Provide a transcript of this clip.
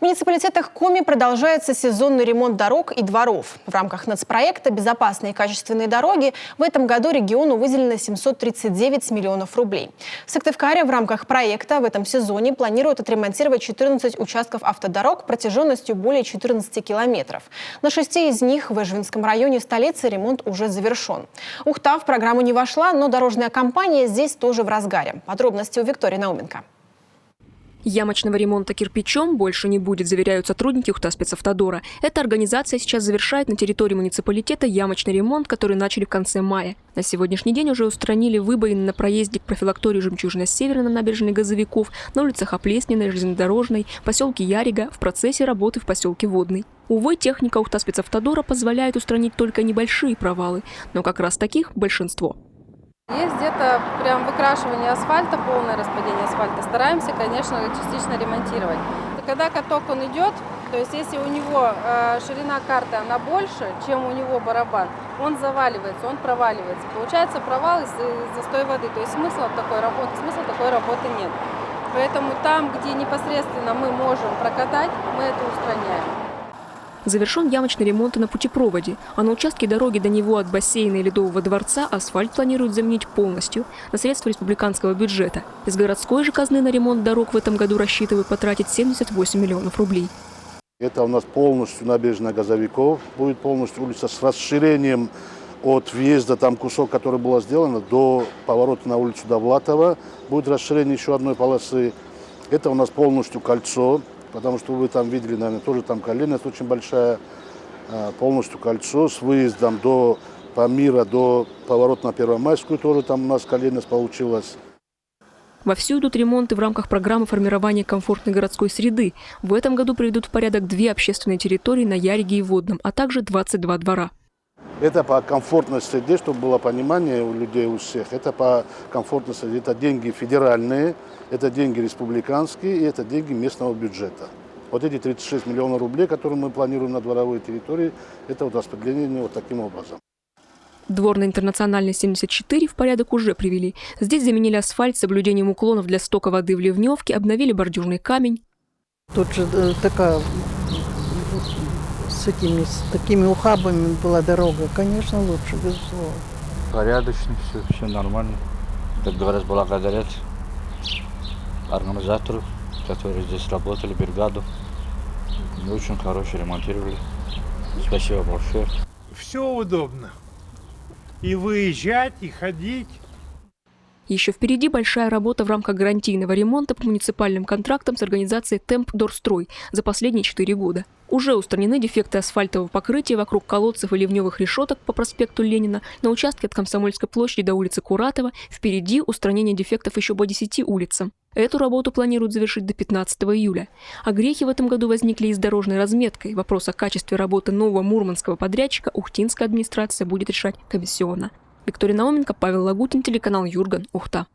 муниципалитетах Коми продолжается сезонный ремонт дорог и дворов. В рамках нацпроекта «Безопасные и качественные дороги» в этом году региону выделено 739 миллионов рублей. В Сыктывкаре в рамках проекта в этом сезоне планируют отремонтировать 14 участков автодорог протяженностью более 14 километров. На 6 из них в Эжвинском районе столицы ремонт уже завершен. Ухта в программу не вошла, но дорожная кампания здесь тоже в разгаре. Подробности у Виктории Науменко. Ямочного ремонта кирпичом больше не будет, заверяют сотрудники Ухта-спецавтодора. Эта организация сейчас завершает на территории муниципалитета ямочный ремонт, который начали в конце мая. На сегодняшний день уже устранили выбоины на проезде к профилакторию «Жемчужина-Север» на набережной Газовиков, на улицах Оплесниной, Железнодорожной, в поселке Ярига, в процессе работы в поселке Водный. Увы, техника Ухта-спецавтодора позволяет устранить только небольшие провалы, но как раз таких большинство. Есть где-то прям выкрашивание асфальта, полное распадение асфальта. Стараемся, конечно, частично ремонтировать. Когда каток он идет, то есть если у него ширина карты она больше, чем у него барабан, он заваливается, он проваливается. Получается провал из застой воды. То есть смысла такой работы нет. Поэтому там, где непосредственно мы можем прокатать, мы это устраняем. Завершен ямочный ремонт и на путепроводе, а на участке дороги до него от бассейна и Ледового дворца асфальт планируют заменить полностью на средства республиканского бюджета. Из городской же казны на ремонт дорог в этом году рассчитывают потратить 78 миллионов рублей. Это у нас полностью набережная Газовиков, будет полностью улица с расширением от въезда, там кусок, который был сделан, до поворота на улицу Довлатова. Будет расширение еще одной полосы. Это у нас полностью кольцо. Потому что вы там видели, наверное, тоже там колейность очень большая, полностью кольцо с выездом до Памира, до поворота на Первомайскую, тоже там у нас колейность получилась. Вовсю идут ремонты в рамках программы формирования комфортной городской среды. В этом году приведут в порядок 2 общественные территории на Яриге и Водном, а также 22 двора. Это по комфортной среде, чтобы было понимание у людей, у всех. Это по комфортной среде. Это деньги федеральные, это деньги республиканские и это деньги местного бюджета. Вот эти 36 миллионов рублей, которые мы планируем на дворовой территории, это вот распределение вот таким образом. Двор на Интернациональной 74 в порядок уже привели. Здесь заменили асфальт с соблюдением уклонов для стока воды в ливневке, обновили бордюрный камень. Тут же такая... С такими ухабами была дорога, конечно, лучше, безусловно. Порядочно, все нормально. Как говорят, благодарят организатору, которые здесь работали, бригаду. Очень хорошо ремонтировали. Спасибо большое. Все удобно. И выезжать, и ходить. Еще впереди большая работа в рамках гарантийного ремонта по муниципальным контрактам с организацией «Темп Дорстрой» за последние 4 года. Уже устранены дефекты асфальтового покрытия вокруг колодцев и ливневых решеток по проспекту Ленина, на участке от Комсомольской площади до улицы Куратова. Впереди устранение дефектов еще по 10 улицам. Эту работу планируют завершить до 15 июля. А грехи в этом году возникли и с дорожной разметкой. Вопрос о качестве работы нового мурманского подрядчика ухтинская администрация будет решать комиссионно. Виктория Науменко, Павел Лагутин, телеканал Юрган, Ухта.